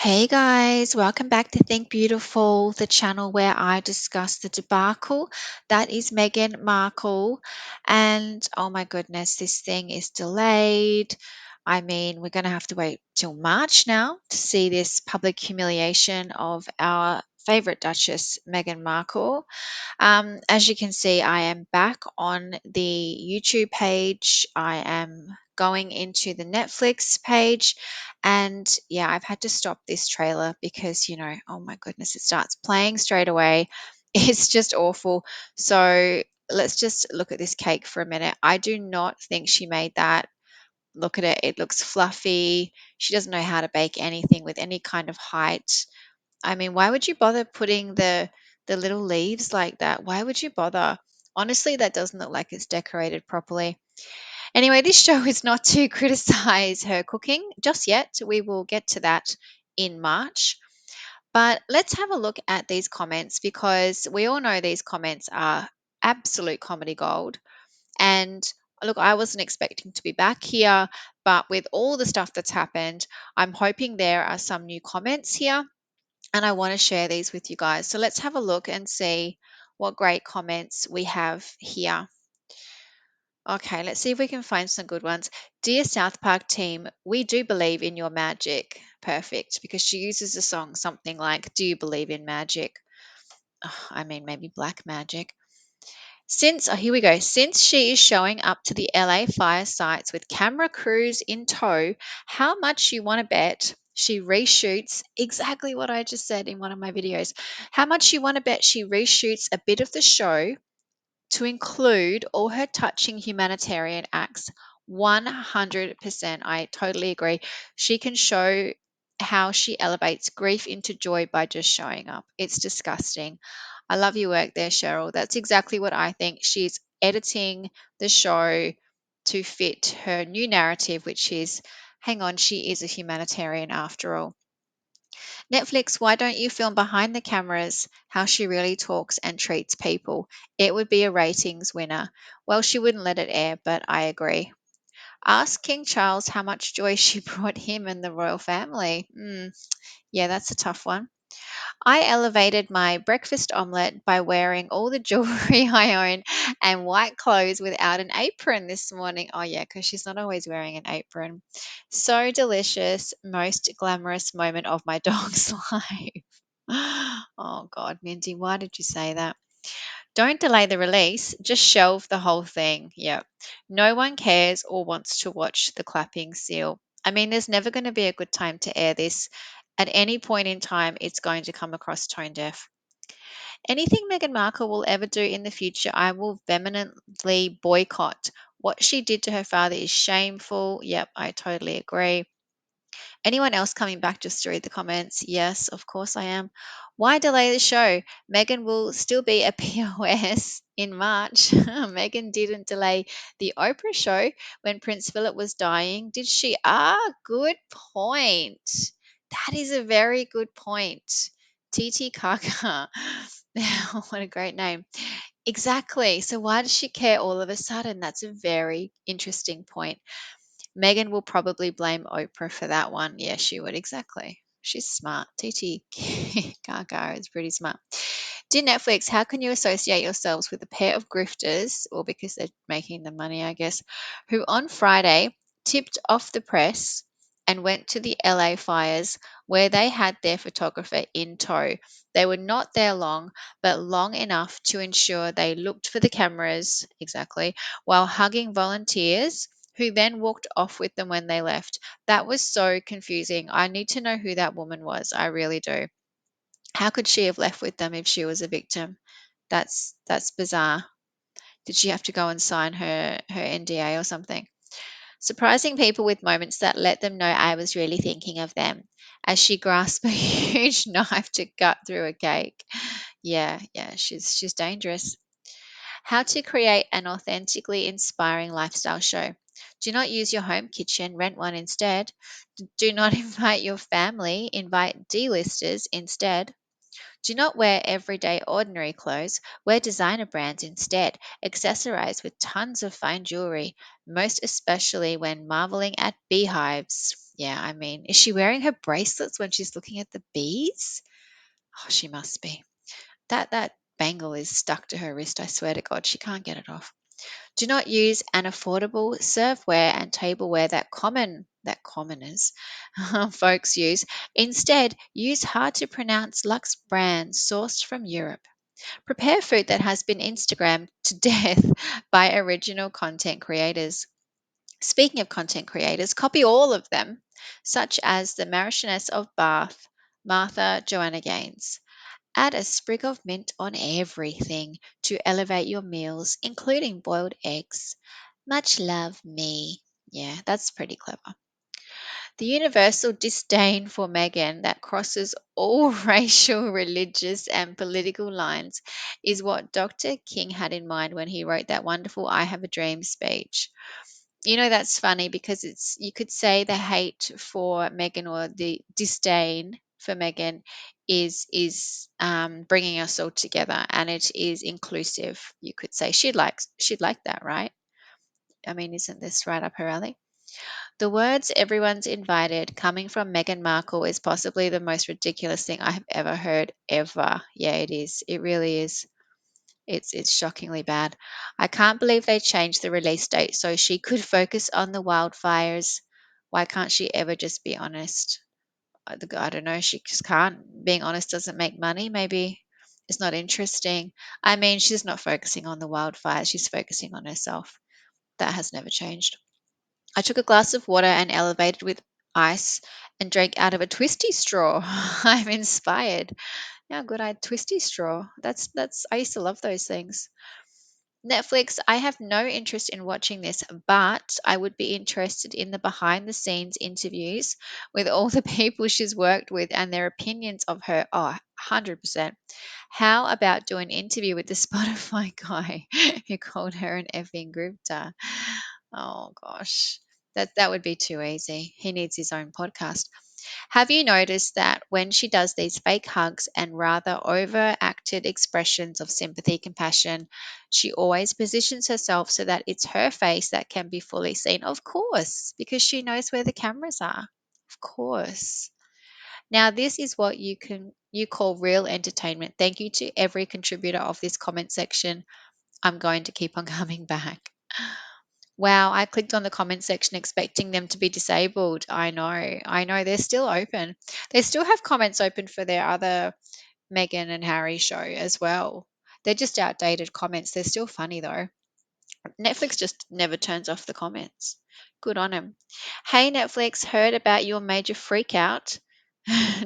Hey guys, welcome back to Think Beautiful, the channel where I discuss the debacle that is Meghan Markle. And oh my goodness, this thing is delayed. I mean, we're going to have to wait till March now to see this public humiliation of our favorite Duchess, Meghan Markle. As you can see, I am back on the YouTube page. I am going into the Netflix page. And yeah, I've had to stop this trailer because, oh my goodness, it starts playing straight away. It's just awful. So let's just look at this cake for a minute. I do not think she made that. Look at it. It looks fluffy. She doesn't know how to bake anything with any kind of height. I mean, why would you bother putting the little leaves like that? Why would you bother? Honestly, that doesn't look like it's decorated properly. Anyway, this show is not to criticize her cooking just yet. We will get to that in March. But let's have a look at these comments because we all know these comments are absolute comedy gold. And look, I wasn't expecting to be back here, but with all the stuff that's happened, I'm hoping there are some new comments here and I want to share these with you guys. So let's have a look and see what great comments we have here. Okay, let's see if we can find some good ones. Dear South Park team, we do believe in your magic. Perfect, because she uses the song something like, Do you believe in magic? I mean, maybe black magic. Here we go. Since she is showing up to the LA fire sites with camera crews in tow, how much you want to bet she reshoots exactly what I just said in one of my videos? How much you want to bet she reshoots a bit of the show to include all her touching humanitarian acts? 100%. I totally agree. She can show how she elevates grief into joy by just showing up. It's disgusting. I love your work there, Cheryl. That's exactly what I think. She's editing the show to fit her new narrative, which is hang on, she is a humanitarian after all. Netflix, why don't you film behind the cameras how she really talks and treats people? It would be a ratings winner. Well, she wouldn't let it air, but I agree. Ask King Charles how much joy she brought him and the royal family. Yeah, that's a tough one. I elevated my breakfast omelette by wearing all the jewelry I own and white clothes without an apron this morning. Oh, yeah, because she's not always wearing an apron. So delicious. Most glamorous moment of my dog's life. Oh, God, Mindy, why did you say that? Don't delay the release, just shelve the whole thing. Yeah. No one cares or wants to watch the clapping seal. I mean, there's never going to be a good time to air this. At any point in time, it's going to come across tone deaf. Anything Meghan Markle will ever do in the future, I will vehemently boycott. What she did to her father is shameful. Yep, I totally agree. Anyone else coming back just to read the comments? Yes, of course I am. Why delay the show? Meghan will still be a POS in March. Meghan didn't delay the Oprah show when Prince Philip was dying, did she? Good point. That is a very good point. TT Kaka. What a great name. Exactly. So why does she care all of a sudden? That's a very interesting point. Megan will probably blame Oprah for that one. Yeah, she would. Exactly. She's smart. TT Gaga is pretty smart. Dear Netflix, how can you associate yourselves with a pair of grifters, or because they're making the money, I guess, who on Friday tipped off the press and went to the LA fires where they had their photographer in tow? They were not there long, but long enough to ensure they looked for the cameras, exactly, while hugging volunteers who then walked off with them when they left. That was so confusing. I need to know who that woman was. I really do. How could she have left with them if she was a victim? That's bizarre. Did she have to go and sign her NDA or something? Surprising people with moments that let them know I was really thinking of them. As she grasped a huge knife to cut through a cake. Yeah, she's dangerous. How to create an authentically inspiring lifestyle show. Do not use your home kitchen, rent one instead. Do not invite your family, invite D-listers instead. Do not wear everyday ordinary clothes. Wear designer brands instead. Accessorize with tons of fine jewelry, most especially when marveling at beehives. Yeah, I mean, is she wearing her bracelets when she's looking at the bees? Oh, she must be. That bangle is stuck to her wrist. I swear to God, she can't get it off. Do not use unaffordable serveware and tableware that commoners folks use. Instead, use hard to pronounce luxe brands sourced from Europe. Prepare food that has been Instagrammed to death by original content creators. Speaking of content creators, copy all of them, such as the Marchioness of Bath, Martha Joanna Gaines. Add a sprig of mint on everything to elevate your meals, including boiled eggs. Much love, me. Yeah, that's pretty clever. The universal disdain for Meghan that crosses all racial, religious, and political lines is what Dr. King had in mind when he wrote that wonderful I Have a Dream speech. That's funny because you could say the hate for Meghan or the disdain for Meghan is bringing us all together, and it is inclusive. You could say she'd like that, right? I mean, isn't this right up her alley? The words "everyone's invited" coming from Meghan Markle is possibly the most ridiculous thing I have ever heard, ever. Yeah, it is. It really is. It's shockingly bad. I can't believe they changed the release date so she could focus on the wildfires. Why can't she ever just be honest? I don't know. She just can't. Being honest doesn't make money. Maybe it's not interesting. I mean, she's not focusing on the wildfires. She's focusing on herself. That has never changed. I took a glass of water and elevated with ice and drank out of a twisty straw. I'm inspired. Yeah, good. I had twisty straw. That's. I used to love those things. Netflix, I have no interest in watching this, but I would be interested in the behind the scenes interviews with all the people she's worked with and their opinions of her. Oh, 100%. How about doing an interview with the Spotify guy who called her an effing grifter? Oh gosh. That would be too easy. He needs his own podcast. Have you noticed that when she does these fake hugs and rather overacted expressions of sympathy, compassion, she always positions herself so that it's her face that can be fully seen? Of course, because she knows where the cameras are. Of course. Now, this is what you call real entertainment. Thank you to every contributor of this comment section. I'm going to keep on coming back. Wow, I clicked on the comment section expecting them to be disabled. I know, they're still open. They still have comments open for their other Meghan and Harry show as well. They're just outdated comments. They're still funny though. Netflix just never turns off the comments. Good on them. Hey, Netflix, heard about your major freak out.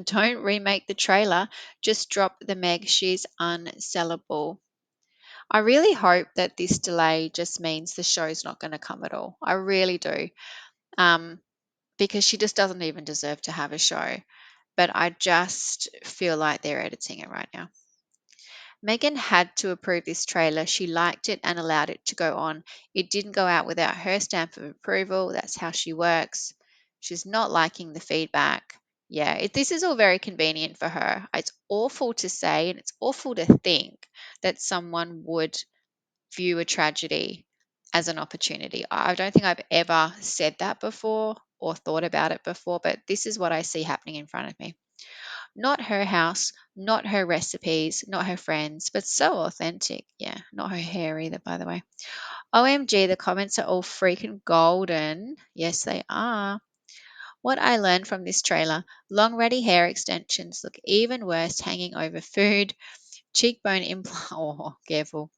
Don't remake the trailer. Just drop the Meg. She's unsellable. I really hope that this delay just means the show's not going to come at all. I really do. Um, because she just doesn't even deserve to have a show. But I just feel like they're editing it right now. Megan had to approve this trailer. She liked it and allowed it to go on. It didn't go out without her stamp of approval. That's how she works. She's not liking the feedback. Yeah, this is all very convenient for her. It's awful to say and it's awful to think that someone would view a tragedy as an opportunity. I don't think I've ever said that before or thought about it before, but this is what I see happening in front of me. Not her house, not her recipes, not her friends, but so authentic. Yeah, not her hair either, by the way. OMG, the comments are all freaking golden. Yes, they are. What I learned from this trailer: long, ratty hair extensions look even worse hanging over food. Cheekbone implant. Oh, careful.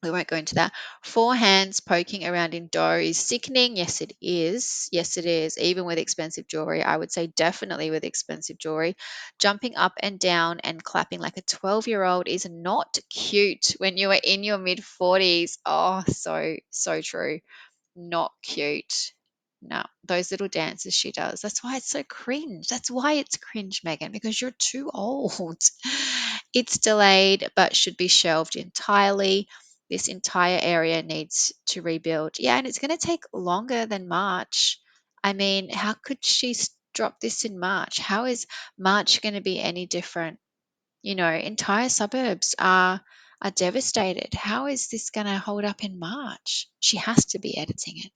We won't go into that. Four hands poking around in dough is sickening. Yes, it is. Yes, it is. Even with expensive jewelry, I would say definitely with expensive jewelry. Jumping up and down and clapping like a 12-year-old is not cute when you are in your mid 40s. Oh, so true. Not cute. No, those little dances she does. That's why it's so cringe. That's why it's cringe, Megan, because you're too old. It's delayed but should be shelved entirely. This entire area needs to rebuild. Yeah, and it's going to take longer than March. I mean, how could she drop this in March? How is March going to be any different? Entire suburbs are devastated. How is this going to hold up in March? She has to be editing it.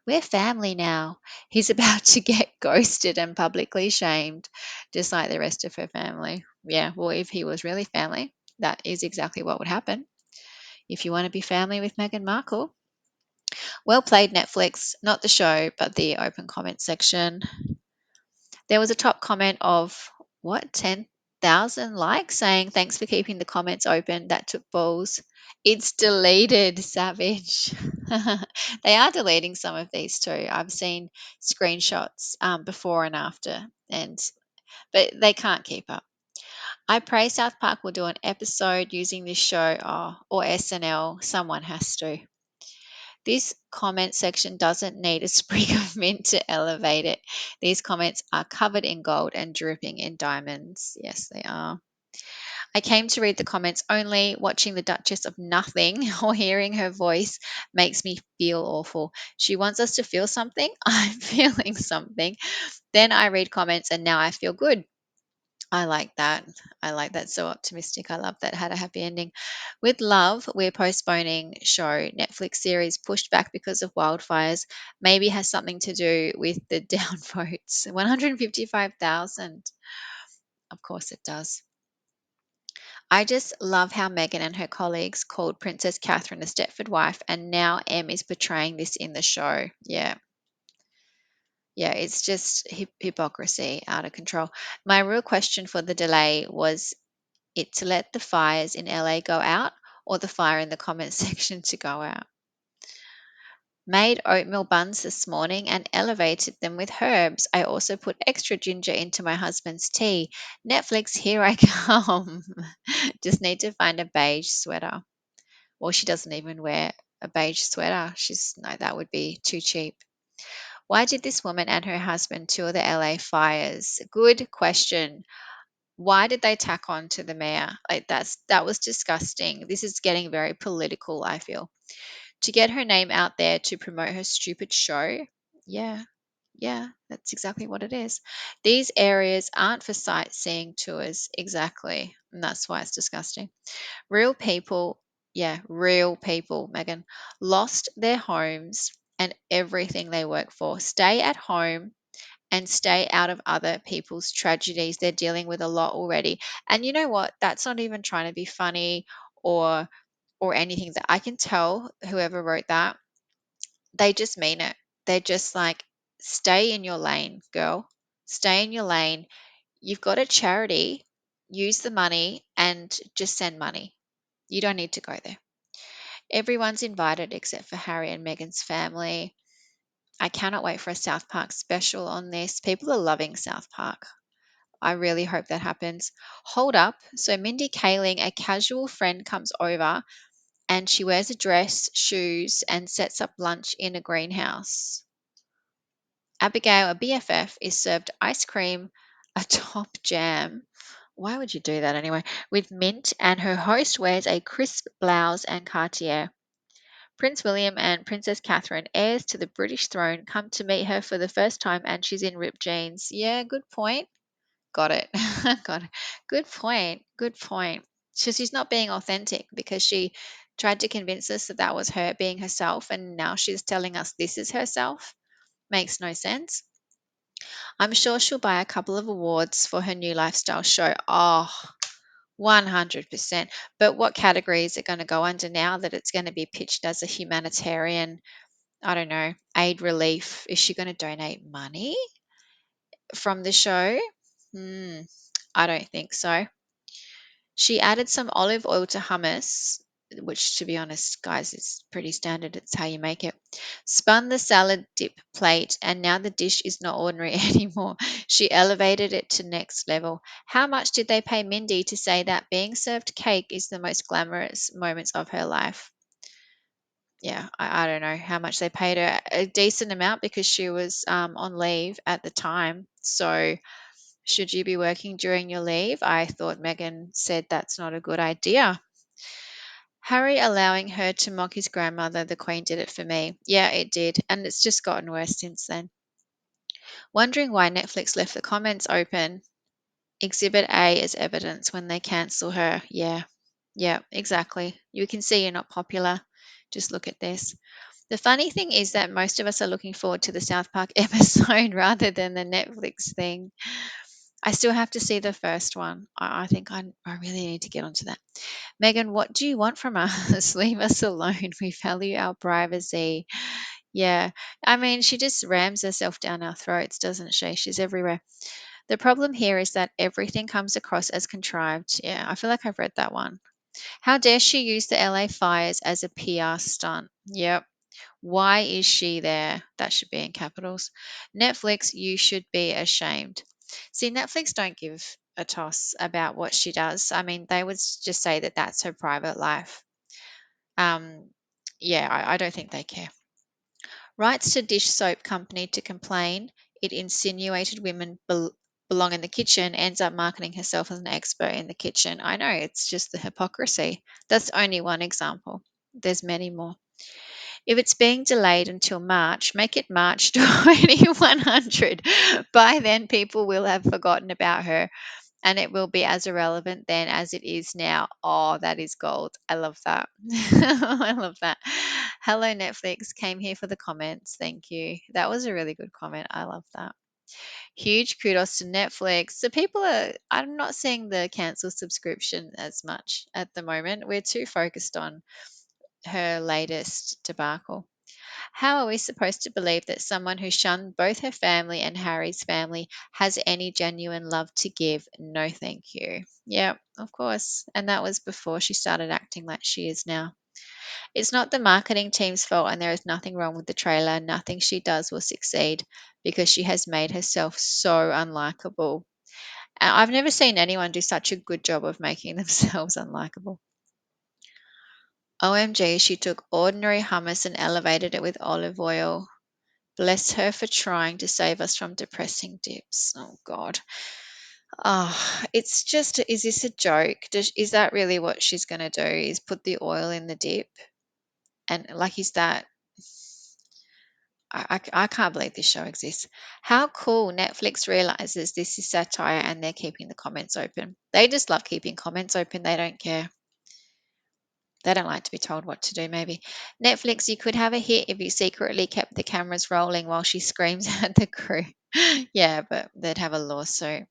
We're family now. He's about to get ghosted and publicly shamed, just like the rest of her family. Yeah, well, if he was really family, that is exactly what would happen. If you want to be family with Meghan Markle, well played, Netflix. Not the show, but the open comment section. There was a top comment of what, 10,000 likes saying, thanks for keeping the comments open. That took balls. It's deleted, savage. They are deleting some of these too. I've seen screenshots before and after, but they can't keep up. I pray South Park will do an episode using this show, or SNL. Someone has to. This comment section doesn't need a sprig of mint to elevate it. These comments are covered in gold and dripping in diamonds. Yes, they are. I came to read the comments only. Watching the Duchess of Nothing or hearing her voice makes me feel awful. She wants us to feel something. I'm feeling something. Then I read comments and now I feel good. I like that. I like that. So optimistic. I love that. Had a happy ending. With love, we're postponing show. Netflix series pushed back because of wildfires. Maybe has something to do with the downvotes. 155,000. Of course it does. I just love how Meghan and her colleagues called Princess Catherine a Stepford wife, and now M is portraying this in the show. Yeah. Yeah, it's just hypocrisy out of control. My real question for the delay was it to let the fires in LA go out or the fire in the comment section to go out. Made oatmeal buns this morning and elevated them with herbs. I also put extra ginger into my husband's tea. Netflix, here I come. Just need to find a beige sweater. Well, she doesn't even wear a beige sweater. No, that would be too cheap. Why did this woman and her husband tour the LA fires? Good question. Why did they tack on to the mayor? Like that was disgusting. This is getting very political, I feel. To get her name out there to promote her stupid show. Yeah. Yeah, that's exactly what it is. These areas aren't for sightseeing tours, exactly. And that's why it's disgusting. Real people, yeah, real people, Megan, lost their homes and everything they work for. Stay at home and stay out of other people's tragedies. They're dealing with a lot already. And you know what? That's not even trying to be funny or anything. That I can tell whoever wrote that, they just mean it. They're just like, stay in your lane, girl. Stay in your lane. You've got a charity, use the money and just send money. You don't need to go there. Everyone's invited except for Harry and Meghan's family. I cannot wait for a South Park special on this. People are loving South Park. I really hope that happens. Hold up. So Mindy Kaling, a casual friend, comes over and she wears a dress, shoes, and sets up lunch in a greenhouse. Abigail, a BFF, is served ice cream atop jam. Why would you do that anyway? With mint, and her host wears a crisp blouse and Cartier. Prince William and Princess Catherine, heirs to the British throne, come to meet her for the first time and she's in ripped jeans. Yeah, good point. Got it. Got it. Good point. Good point. So she's not being authentic because she tried to convince us that that was her being herself and now she's telling us this is herself. Makes no sense. I'm sure she'll buy a couple of awards for her new lifestyle show. Oh, 100%. But what category is it going to go under now that it's going to be pitched as a humanitarian, I don't know, aid relief? Is she going to donate money from the show? I don't think so. She added some olive oil to hummus, which, to be honest, guys, is pretty standard. It's how you make it. Spun the salad dip plate, and now the dish is not ordinary anymore. She elevated it to next level. How much did they pay Mindy to say that being served cake is the most glamorous moments of her life? Yeah, I don't know how much they paid her. A decent amount because she was on leave at the time. So, should you be working during your leave? I thought Meghan said that's not a good idea. Harry allowing her to mock his grandmother, the Queen did it for me. Yeah, it did. And it's just gotten worse since then. Wondering why Netflix left the comments open. Exhibit A is evidence when they cancel her. Yeah. Yeah, exactly. You can see you're not popular. Just look at this. The funny thing is that most of us are looking forward to the South Park episode rather than the Netflix thing. I still have to see the first one. I think I really need to get onto that. Megan, what do you want from us? Leave us alone. We value our privacy. Yeah. I mean, she just rams herself down our throats, doesn't she? She's everywhere. The problem here is that everything comes across as contrived. Yeah, I feel like I've read that one. How dare she use the LA fires as a PR stunt? Yep. Why is she there? That should be in capitals. Netflix, you should be ashamed. See, Netflix don't give a toss about what she does. I mean, they would just say that that's her private life. Um, yeah, I don't think they care. Writes to dish soap company to complain it insinuated women belong in the kitchen, ends up marketing herself as an expert in the kitchen. I know, it's just the hypocrisy. That's only one example. There's many more. If it's being delayed until March, make it March 2100. By then, people will have forgotten about her and it will be as irrelevant then as it is now. Oh, that is gold. I love that. I love that. Hello, Netflix. Came here for the comments. Thank you. That was a really good comment. I love that. Huge kudos to Netflix. So people are, I'm not seeing the cancel subscription as much at the moment. We're too focused on her latest debacle. How are we supposed to believe that someone who shunned both her family and Harry's family has any genuine love to give? No, thank you. Yeah, of course. And that was before she started acting like she is now. It's not the marketing team's fault, and there is nothing wrong with the trailer. Nothing she does will succeed because she has made herself so unlikable. I've never seen anyone do such a good job of making themselves unlikable. OMG, she took ordinary hummus and elevated it with olive oil. Bless her for trying to save us from depressing dips. Oh God. Oh, it's just, is this a joke? Is that really what she's going to do? Is put the oil in the dip? And like, is that, I can't believe this show exists. How cool Netflix realizes this is satire and they're keeping the comments open. They just love keeping comments open. They don't care. They don't like to be told what to do, maybe. Netflix, you could have a hit if you secretly kept the cameras rolling while she screams at the crew. Yeah, but they'd have a lawsuit.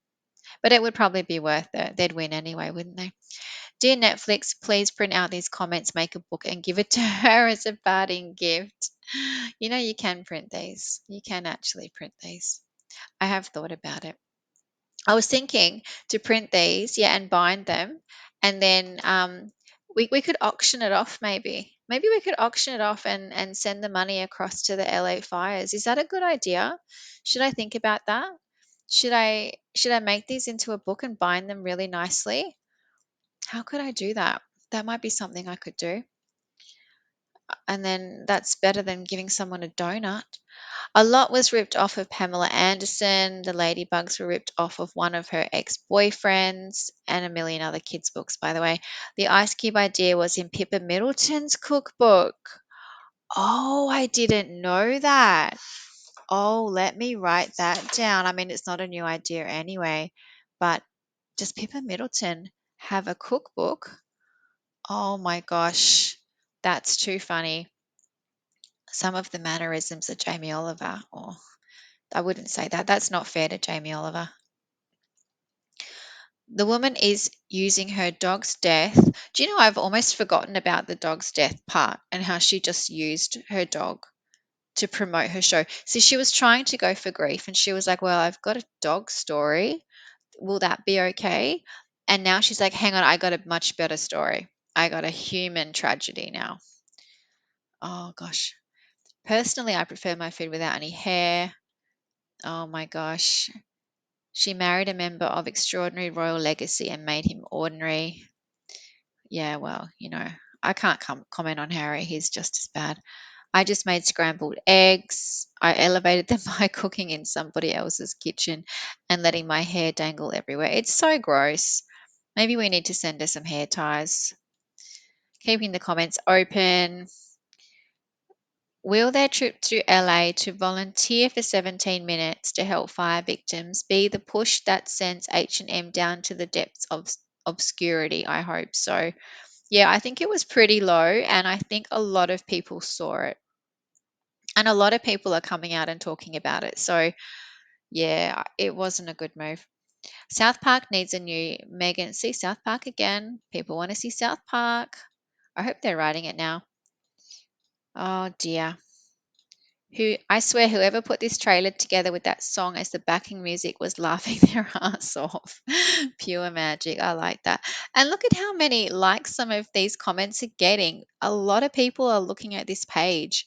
But it would probably be worth it. They'd win anyway, wouldn't they? Dear Netflix, please print out these comments, make a book, and give it to her as a parting gift. You know, you can print these. You can actually print these. I have thought about it. I was thinking to print these, yeah, and bind them, and then we could auction it off. Maybe we could auction it off and send the money across to the LA fires. Is that a good idea? Should I think about that? Should I make these into a book and bind them really nicely? How could I do that? That might be something I could do. And then that's better than giving someone a donut. A lot was ripped off of Pamela Anderson. The Ladybugs were ripped off of one of her ex boyfriends and a million other kids' books, by the way. The Ice Cube idea was in Pippa Middleton's cookbook. Oh, I didn't know that. Oh, let me write that down. I mean, it's not a new idea anyway, but does Pippa Middleton have a cookbook? Oh my gosh, that's too funny. Some of the mannerisms of Jamie Oliver. Oh, I wouldn't say that. That's not fair to Jamie Oliver. The woman is using her dog's death. Do you know, I've almost forgotten about the dog's death part and how she just used her dog to promote her show. So she was trying to go for grief and she was like, well, I've got a dog story. Will that be okay? And now she's like, hang on, I got a much better story. I got a human tragedy now. Oh gosh. Personally, I prefer my food without any hair. Oh my gosh. She married a member of extraordinary royal legacy and made him ordinary. Yeah, well, I can't comment on Harry. He's just as bad. I just made scrambled eggs. I elevated them by cooking in somebody else's kitchen and letting my hair dangle everywhere. It's so gross. Maybe we need to send her some hair ties. Keeping the comments open. Will their trip to LA to volunteer for 17 minutes to help fire victims be the push that sends H&M down to the depths of obscurity? I hope so. Yeah, I think it was pretty low, and I think a lot of people saw it. And a lot of people are coming out and talking about it. So, yeah, it wasn't a good move. South Park needs a new Megan. See South Park again. People want to see South Park. I hope they're writing it now. Oh dear. Who I swear whoever put this trailer together with that song as the backing music was laughing their ass off. Pure magic. I like that. And look at how many likes some of these comments are getting. A lot of people are looking at this page.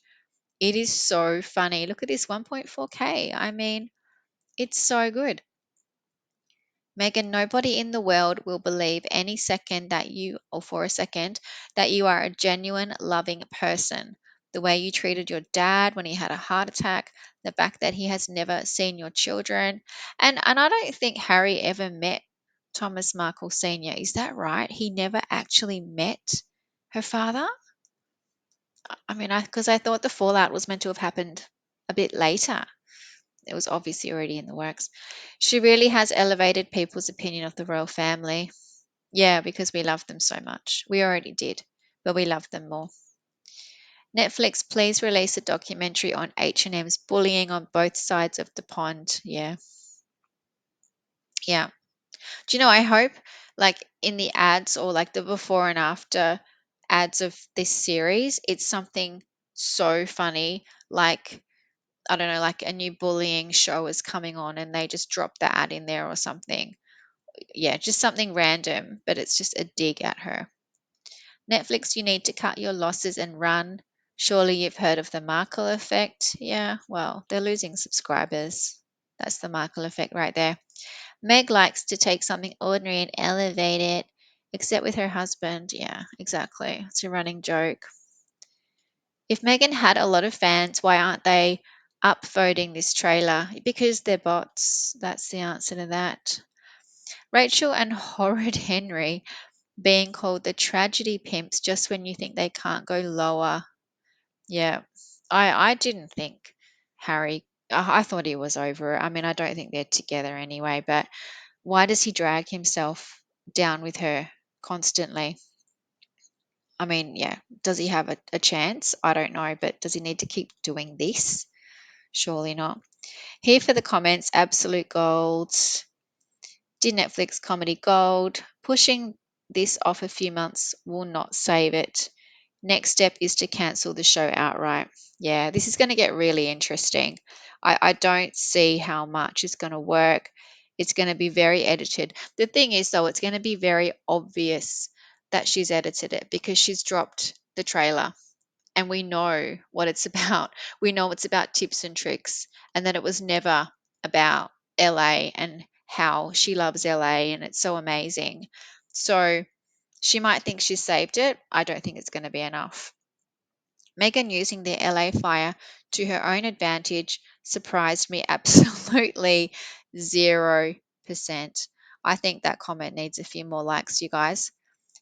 It is so funny. Look at this 1.4K. I mean, it's so good. Megan, nobody in the world will believe any second that you, or for a second, that you are a genuine, loving person. The way you treated your dad when he had a heart attack, the fact that he has never seen your children. And I don't think Harry ever met Thomas Markle Sr. Is that right? He never actually met her father? I mean, because I thought the fallout was meant to have happened a bit later. It was obviously already in the works. She really has elevated people's opinion of the royal family. Yeah, because we love them so much. We already did, but we love them more. Netflix, please release a documentary on H&M's bullying on both sides of the pond. Yeah. Yeah. Do you know, I hope like in the ads or like the before and after ads of this series, it's something so funny like I don't know, like a new bullying show is coming on and they just drop the ad in there or something. Yeah, just something random, but it's just a dig at her. Netflix, you need to cut your losses and run. Surely you've heard of the Markle effect. Yeah, well, they're losing subscribers. That's the Markle effect right there. Meg likes to take something ordinary and elevate it, except with her husband. Yeah, exactly. It's a running joke. If Megan had a lot of fans, why aren't they upvoting this trailer? Because they're bots. That's the answer to that. Rachel and Horrid Henry being called the tragedy pimps just when you think they can't go lower. Yeah. I didn't think Harry I thought he was over it. I mean, I don't think they're together anyway, but why does he drag himself down with her constantly? I mean, yeah, does he have a chance? I don't know, but does he need to keep doing this? Surely not. Here for the comments, absolute gold. Did Netflix comedy gold? Pushing this off a few months will not save it. Next step is to cancel the show outright. Yeah, this is going to get really interesting. I don't see how much is going to work. It's going to be very edited. The thing is, though, it's going to be very obvious that she's edited it because she's dropped the trailer and we know what it's about. We know it's about tips and tricks and that it was never about LA and how she loves LA and it's so amazing. So she might think she's saved it. I don't think it's going to be enough. Megan using the LA fire to her own advantage surprised me absolutely 0%. I think that comment needs a few more likes, you guys.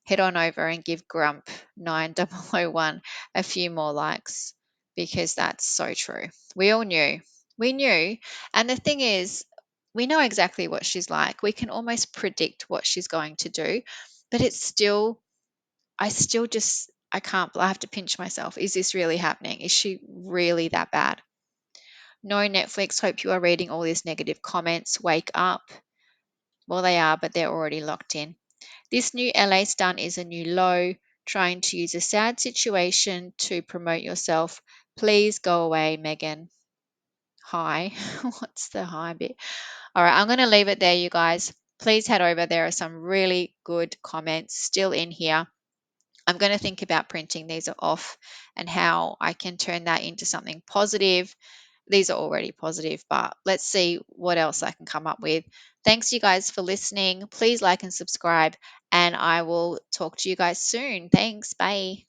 Head on over and give Grump 9001 a few more likes because that's so true. We all knew. We knew. And the thing is, we know exactly what she's like. We can almost predict what she's going to do, but it's still, I still just, I can't, I have to pinch myself. Is this really happening? Is she really that bad? No, Netflix, hope you are reading all these negative comments. Wake up. Well, they are, but they're already locked in. This new LA stunt is a new low, trying to use a sad situation to promote yourself. Please go away, Megan. Hi. What's the hi bit? All right, I'm going to leave it there, you guys. Please head over. There are some really good comments still in here. I'm going to think about printing these off and how I can turn that into something positive. These are already positive, but let's see what else I can come up with. Thanks, you guys, for listening. Please like and subscribe, and I will talk to you guys soon. Thanks. Bye.